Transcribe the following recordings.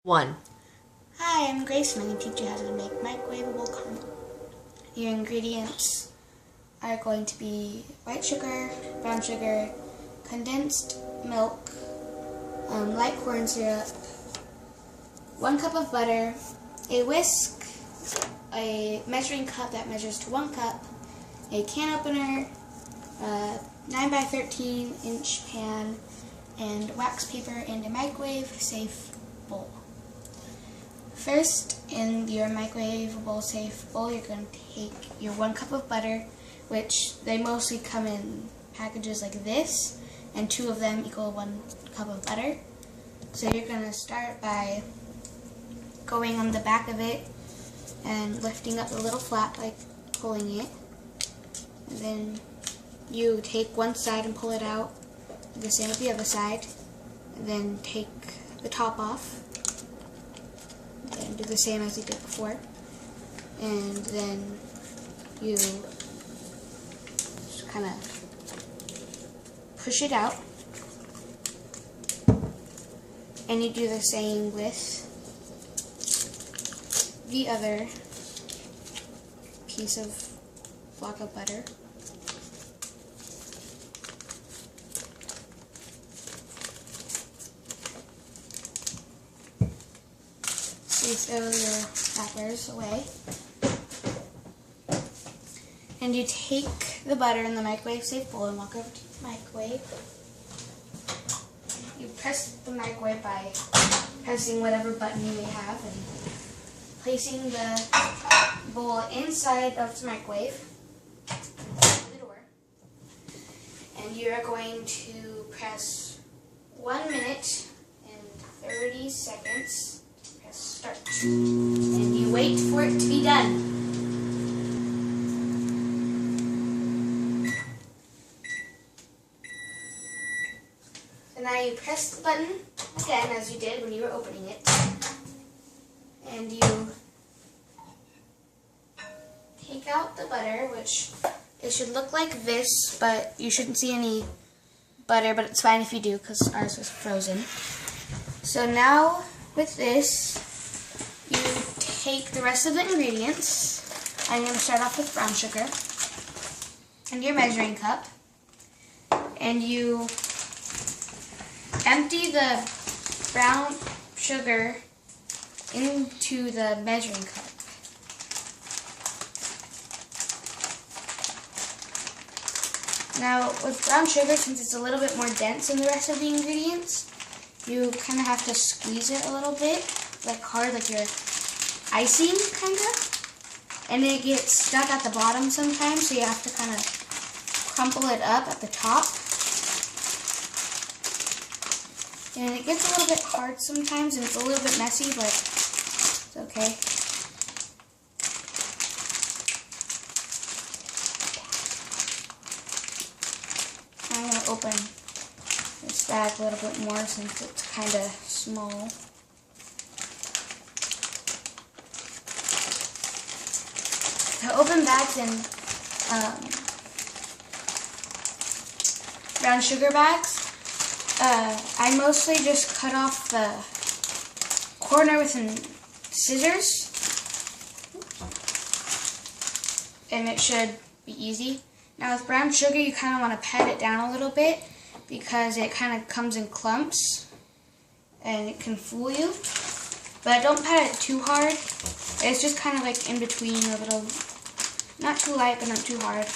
1. Hi, I'm Grace. I'm going to teach you how to make microwavable caramel. Your ingredients are going to be white sugar, brown sugar, condensed milk, light corn syrup, 1 cup of butter, a whisk, a measuring cup that measures to 1 cup, a can opener, a 9 by 13 inch pan, and wax paper, and a microwave-safe bowl. First, in your microwavable safe bowl, you're going to take your 1 cup of butter, which they mostly come in packages like this, and 2 of them equal 1 cup of butter. So you're going to start by going on the back of it and lifting up the little flap by pulling it. And then you take one side and pull it out, the same with the other side, and then take the top off. And do the same as you did before, and then you just kind of push it out, and you do the same with the other piece of block of butter. You throw your wrappers away, and you take the butter in the microwave-safe bowl and walk over to the microwave. You press the microwave by pressing whatever button you may have and placing the bowl inside of the microwave, the door, and you are going to press 1 minute and 30 seconds. Start. And you wait for it to be done. So now you press the button again as you did when you were opening it. And you take out the butter, which it should look like this, but you shouldn't see any butter, but it's fine if you do because ours was frozen. So now with this, you take the rest of the ingredients. I'm going to start off with brown sugar and your measuring cup, and you empty the brown sugar into the measuring cup. Now with brown sugar, since it's a little bit more dense than the rest of the ingredients, you kind of have to squeeze it a little bit, like hard, like you're icing, kind of. And it gets stuck at the bottom sometimes, so you have to kind of crumple it up at the top. And it gets a little bit hard sometimes, and it's a little bit messy, but it's okay. I'm going to open this bag a little bit more since it's kind of small. The open bags and brown sugar bags, I mostly just cut off the corner with some scissors, and it should be easy. Now with brown sugar, you kind of want to pat it down a little bit because it kind of comes in clumps and it can fool you. But don't pat it too hard. It's just kind of like in between a little, not too light but not too hard.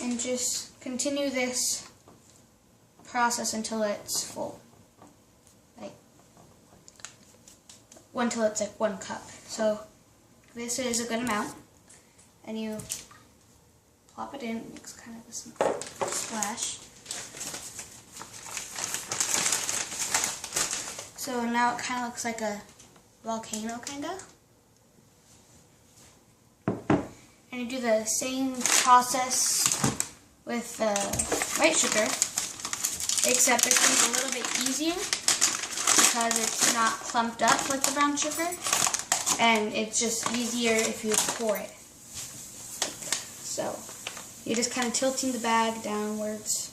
And just continue this process until it's full. Until it's like 1 cup. So this is a good amount. And you plop it in, it makes kind of a splash. So now it kind of looks like a volcano, kind of. And you do the same process with the white sugar, except this one's a little bit easier because it's not clumped up like the brown sugar, and it's just easier if you pour it. So you're just kind of tilting the bag downwards.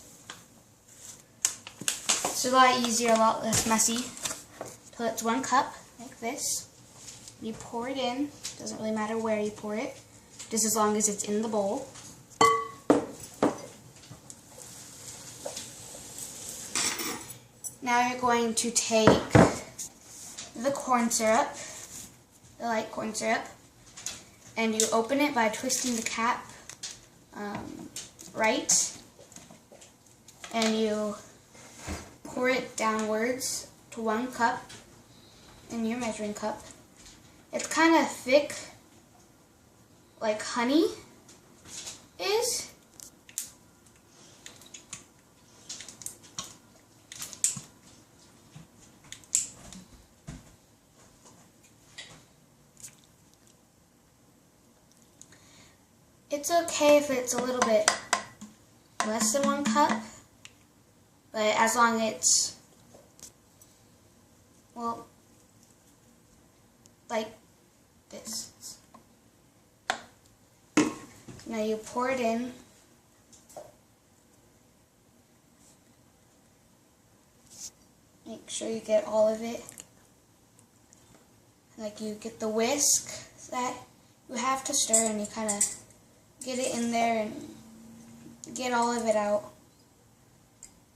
It's a lot easier, a lot less messy. So it's 1 cup, like this. You pour it in. Doesn't really matter where you pour it, just as long as it's in the bowl. Now you're going to take the corn syrup, the light corn syrup, and you open it by twisting the cap right, and you pour it downwards to 1 cup in your measuring cup. It's kind of thick, like honey is. It's okay if it's a little bit less than 1 cup, but as long as it's, well, like this. Now you pour it in. Make sure you get all of it. Like you get the whisk that you have to stir, and you kind of get it in there and get all of it out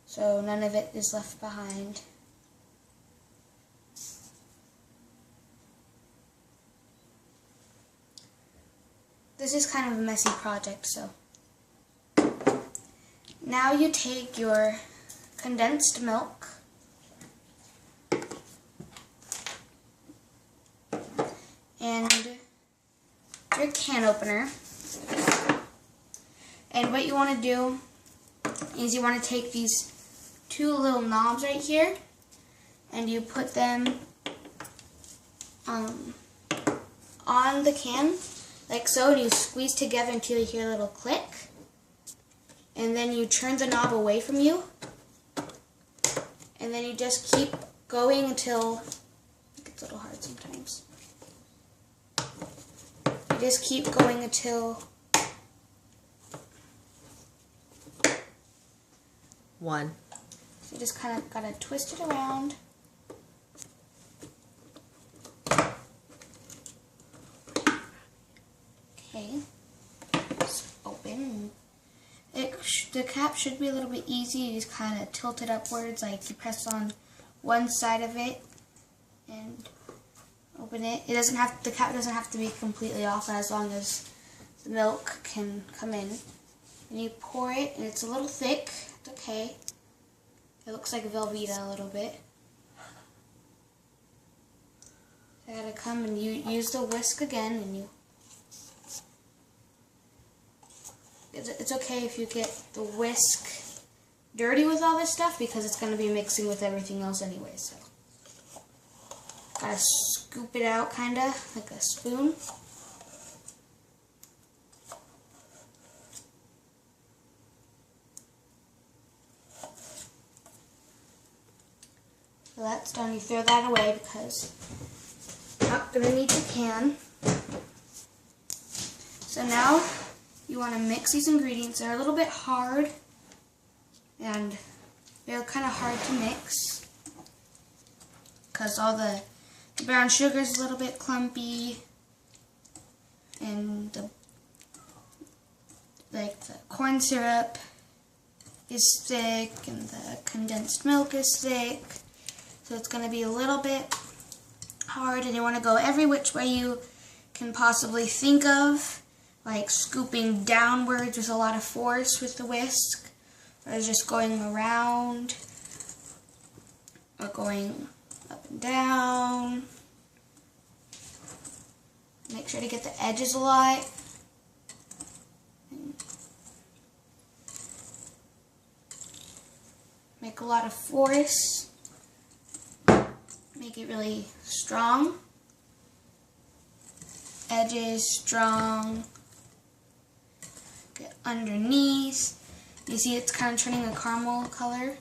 so none of it is left behind. This is kind of a messy project, so now you take your condensed milk and your can opener. And what you want to do is you want to take these 2 little knobs right here and you put them on the can like so, and you squeeze together until you hear a little click, and then you turn the knob away from you, and then you just keep going until it gets a little hard sometimes. You just keep going until 1. So you just kind of gotta twist it around. Okay, it's open. The cap should be a little bit easy. You just kind of tilt it upwards, like you press on one side of it and open it. It doesn't have, the cap doesn't have to be completely off as long as the milk can come in. And you pour it, and it's a little thick. It's okay. It looks like Velveeta a little bit. I gotta come and you use the whisk again, and you. It's okay if you get the whisk dirty with all this stuff because it's gonna be mixing with everything else anyway. So gotta scoop it out, kinda like a spoon. So that's done. You throw that away because you're not going to need the can. So now you want to mix these ingredients. They're a little bit hard and they're kind of hard to mix because all the brown sugar is a little bit clumpy and the corn syrup is thick and the condensed milk is thick. So it's going to be a little bit hard, and you want to go every which way you can possibly think of, like scooping downwards with a lot of force with the whisk, or just going around, or going up and down. Make sure to get the edges a lot. Make a lot of force. Make it really strong. Edges strong. Get underneath. You see it's kind of turning a caramel color.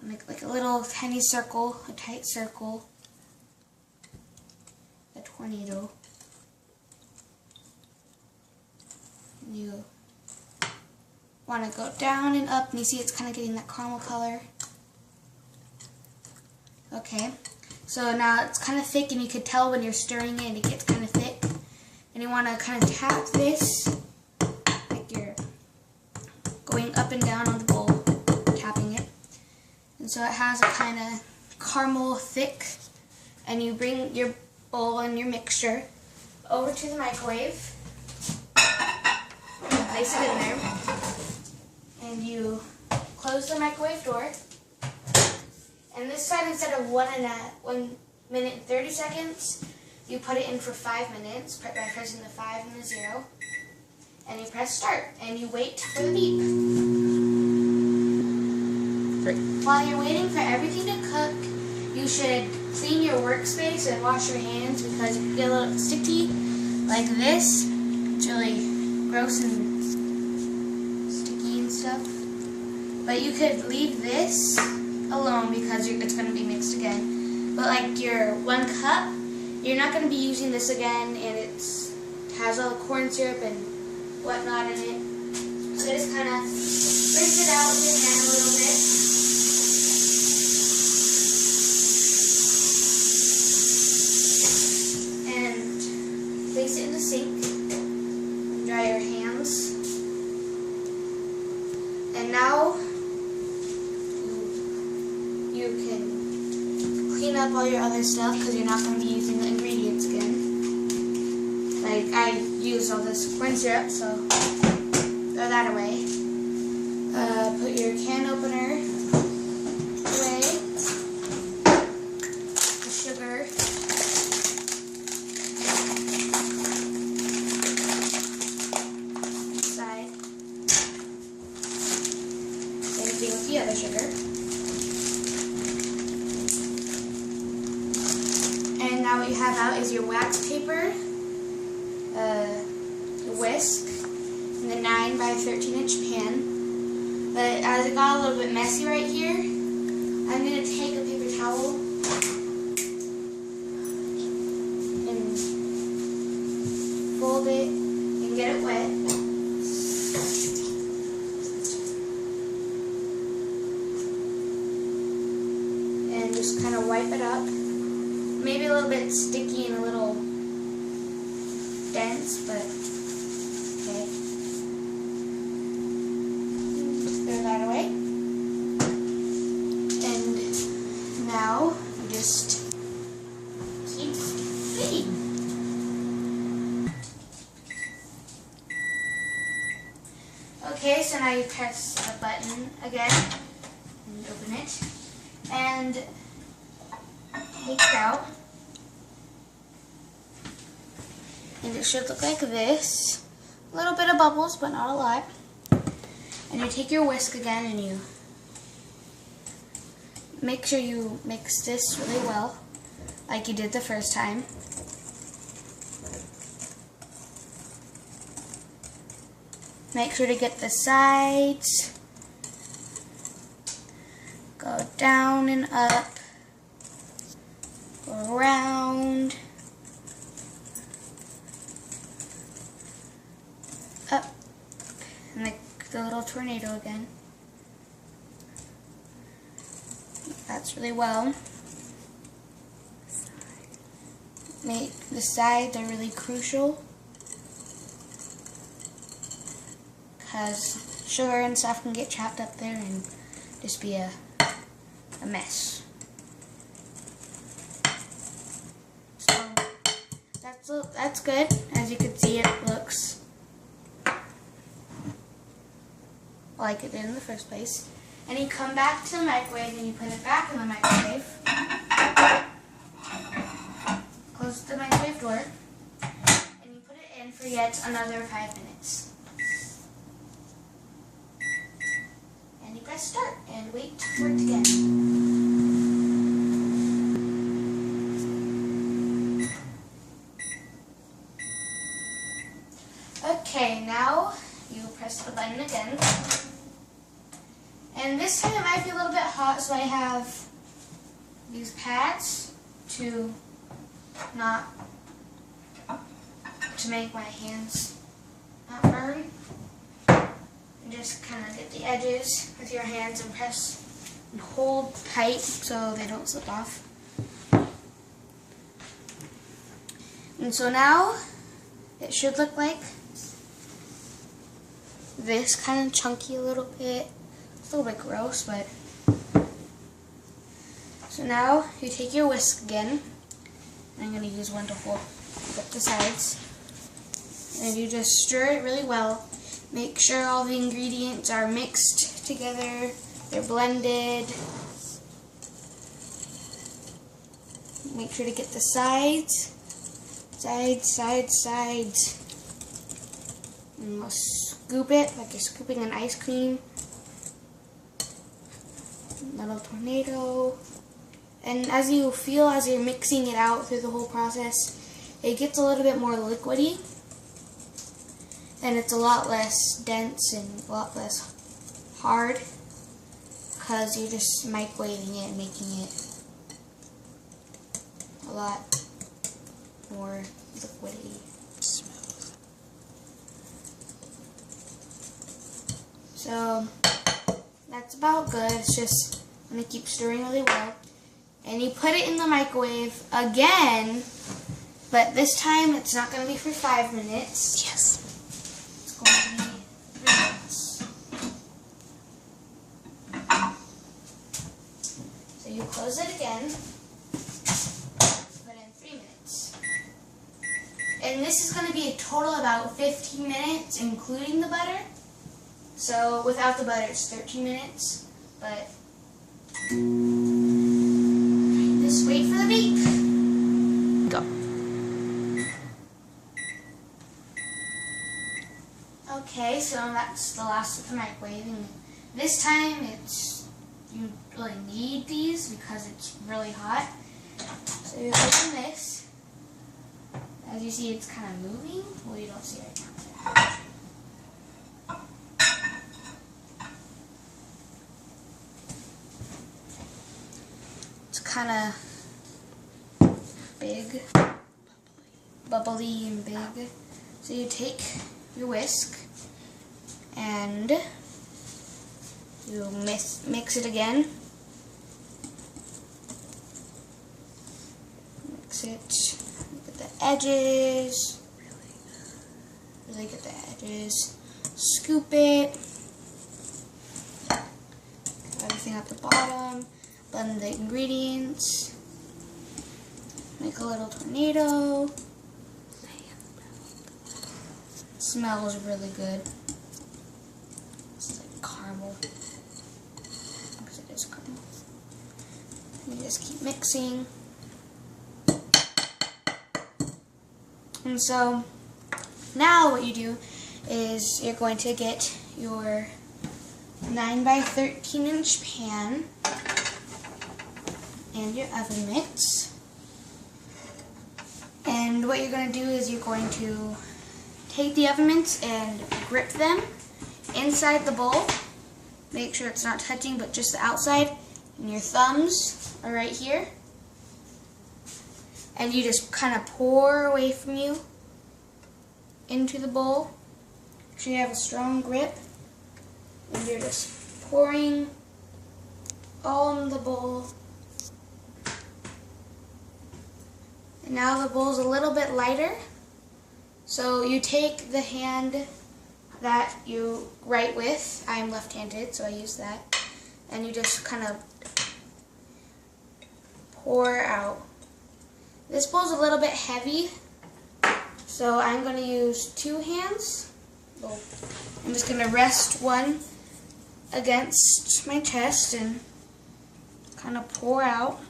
Make like a little tiny circle, a tight circle, a tornado. You want to go down and up, and you see it's kind of getting that caramel color. Okay, so now it's kind of thick, and you could tell when you're stirring it, it gets kind of thick. And you want to kind of tap this, like you're going up and down on the bowl, tapping it. And so it has a kind of caramel thick, and you bring your bowl and your mixture over to the microwave. Place it in there, and you close the microwave door. And this time, instead of 1 minute and 30 seconds, you put it in for 5 minutes by pressing the 5 and the 0. And you press start, and you wait for the beep. Great. While you're waiting for everything to cook, you should clean your workspace and wash your hands, because if you get a little sticky like this, it's really gross and sticky and stuff. But you could leave this alone because it's going to be mixed again. But like your 1 cup, you're not going to be using this again, and it has all the corn syrup and whatnot in it. So just kind of rinse it out with your hand a little bit. And place it in the sink and dry your hands. And now you can clean up all your other stuff, because you're not going to be using the ingredients again. Like, I used all this corn syrup, so throw that away. Put your can opener away. The sugar. Inside. Same thing with the other sugar. And now what you have out is your wax paper, the whisk, and the 9 by 13-inch pan. But as it got a little bit messy right here, I'm going to take a paper towel and fold it and get it wet. And just kind of wipe it up. Maybe a little bit sticky and a little dense, but okay. Throw that away. And now you just keep feeding. Okay, so now you press a button again and open it. And take it out. And it should look like this. A little bit of bubbles, but not a lot. And you take your whisk again and you make sure you mix this really well, like you did the first time. Make sure to get the sides. Go down and up. Go around. Up. And like the little tornado again. That's really well. Make the sides are really crucial, because sugar and stuff can get trapped up there and just be a mess. So that's good. As you can see, it looks like it did in the first place. And you come back to the microwave and you put it back in the microwave. Close the microwave door. And you put it in for yet another 5 minutes. And you press start and wait for it to get. Okay, now you press the button again. And this time it might be a little bit hot, so I have these pads to make my hands not burn. just kind of get the edges with your hands and press and hold tight so they don't slip off. And so now it should look like this, kind of chunky a little bit. It's a little bit gross, but. So now you take your whisk again. I'm going to use one to hold up the sides. And you just stir it really well. Make sure all the ingredients are mixed together. They're blended. Make sure to get the sides. Sides. And we'll scoop it like you're scooping an ice cream. Little tornado. And as you feel, as you're mixing it out through the whole process, it gets a little bit more liquidy. And it's a lot less dense and a lot less hard because you're just microwaving it and making it a lot more liquidy. Smooth. So that's about good. It's just I'm going to keep stirring really well. And you put it in the microwave again, but this time it's not going to be for 5 minutes. Yes. It's going to be 3 minutes. So you close it again, put in 3 minutes. And this is going to be a total about 15 minutes, including the butter. So without the butter, it's 13 minutes, but just wait for the beep. Go. Okay, so that's the last of the microwaving. This time, you really need these because it's really hot. So you open this. As you see, it's kind of moving. Well, you don't see it right now. Kind of big, bubbly and big. So you take your whisk and you mix it again. Mix it. Look at the edges. Really get the edges. Scoop it. Everything at the bottom. Blend the ingredients, make a little tornado. Smells really good. It's like caramel. Because it is caramel. You just keep mixing. And so now what you do is you're going to get your 9 by 13 inch pan and your oven mitts. And what you're going to do is you're going to take the oven mitts and grip them inside the bowl. Make sure it's not touching but just the outside. And your thumbs are right here. And you just kind of pour away from you into the bowl. Make sure you have a strong grip. And you're just pouring all in the bowl. And now the bowl's a little bit lighter. So you take the hand that you write with. I'm left-handed, so I use that. And you just kind of pour out. This bowl's a little bit heavy, so I'm going to use 2 hands. I'm just going to rest one against my chest and kind of pour out.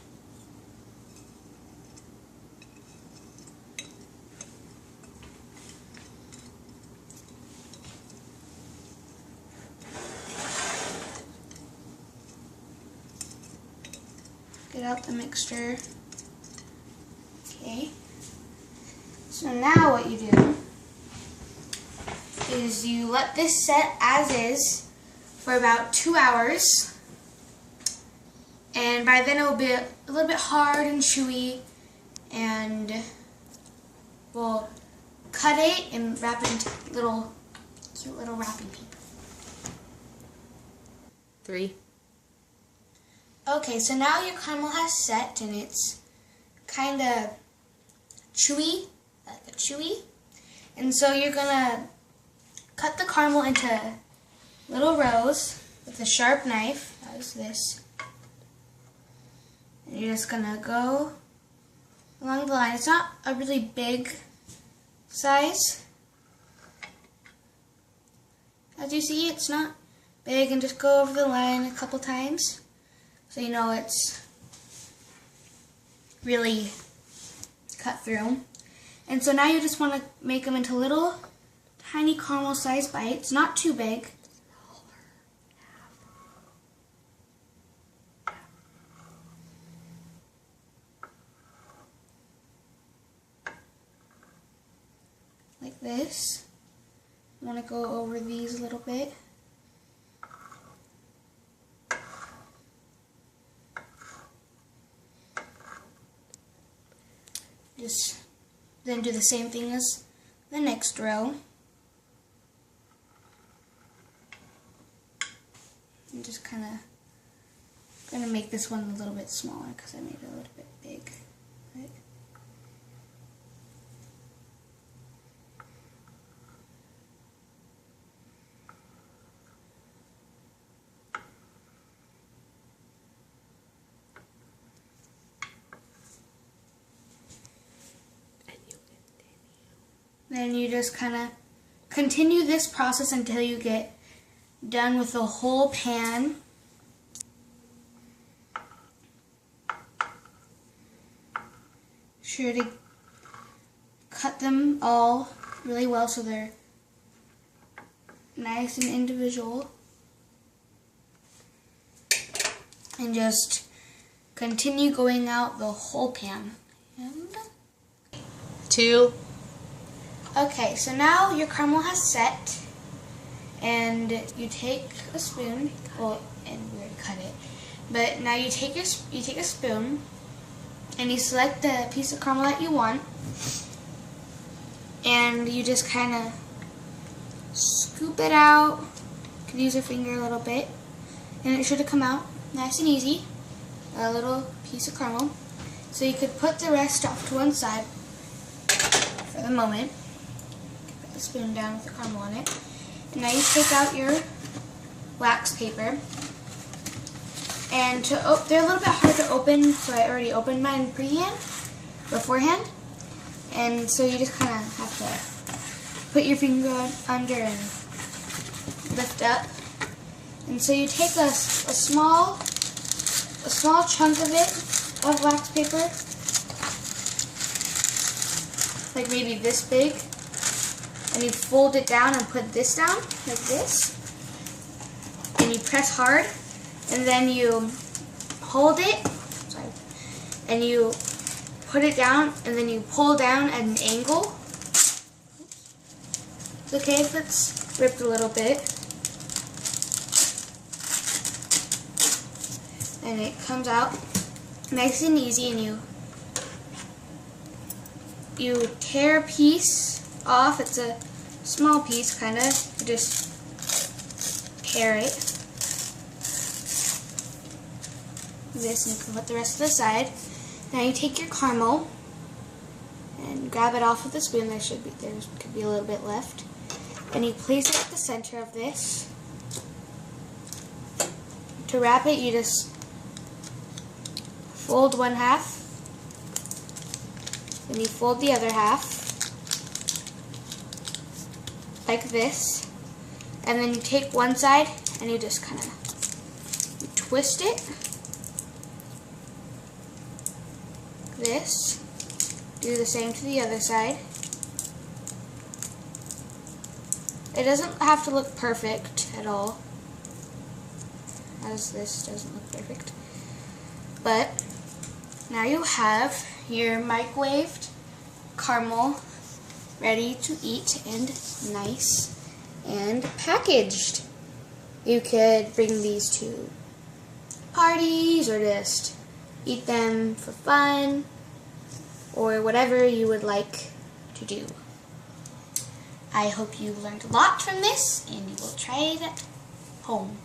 Get out the mixture. Okay. So now what you do is you let this set as is for about 2 hours. And by then it will be a little bit hard and chewy, and we'll cut it and wrap it into cute little wrapping paper. 3. Okay, so now your caramel has set and it's kind of chewy, like a chewy. And so you're gonna cut the caramel into little rows with a sharp knife, as this. And you're just gonna go along the line. It's not a really big size. As you see, it's not big, and just go over the line a couple times so you know it's really cut through. And so now you just want to make them into little tiny caramel sized bites, not too big. Like this. I want to go over these a little bit. Just then do the same thing as the next row. I'm just kind of going to make this one a little bit smaller because I made it a little bit big. Right? Then you just kind of continue this process until you get done with the whole pan. Sure to cut them all really well so they're nice and individual. And just continue going out the whole pan. And 2. okay, so now your caramel has set, and you take a spoon. Well, and we already cut it, but now you take a spoon, and you select the piece of caramel that you want, and you just kind of scoop it out. You can use your finger a little bit, and it should come out nice and easy. A little piece of caramel. So you could put the rest off to one side for the moment. Put the spoon down with the caramel on it. And now you take out your wax paper. And they're a little bit hard to open, so I already opened mine beforehand. And so you just kind of have to put your finger under and lift up. And so you take a small chunk of it, of wax paper, like maybe this big, and you fold it down and put this down, like this, and you press hard, and then you hold it, and you put it down, and then you pull down at an angle. It's okay if it's ripped a little bit. And it comes out nice and easy, and you tear a piece off. It's a small piece, kind of. You just tear it. This, and you can put the rest to the side. Now you take your caramel and grab it off with a spoon. There could be a little bit left, and you place it at the center of this. To wrap it, you just fold one half, then you fold the other half, like this, and then you take one side and you just kind of twist it, this, do the same to the other side. It doesn't have to look perfect at all, as this doesn't look perfect, but now you have your microwaved caramel ready to eat and nice and packaged. You could bring these to parties or just eat them for fun or whatever you would like to do. I hope you learned a lot from this and you will try it at home.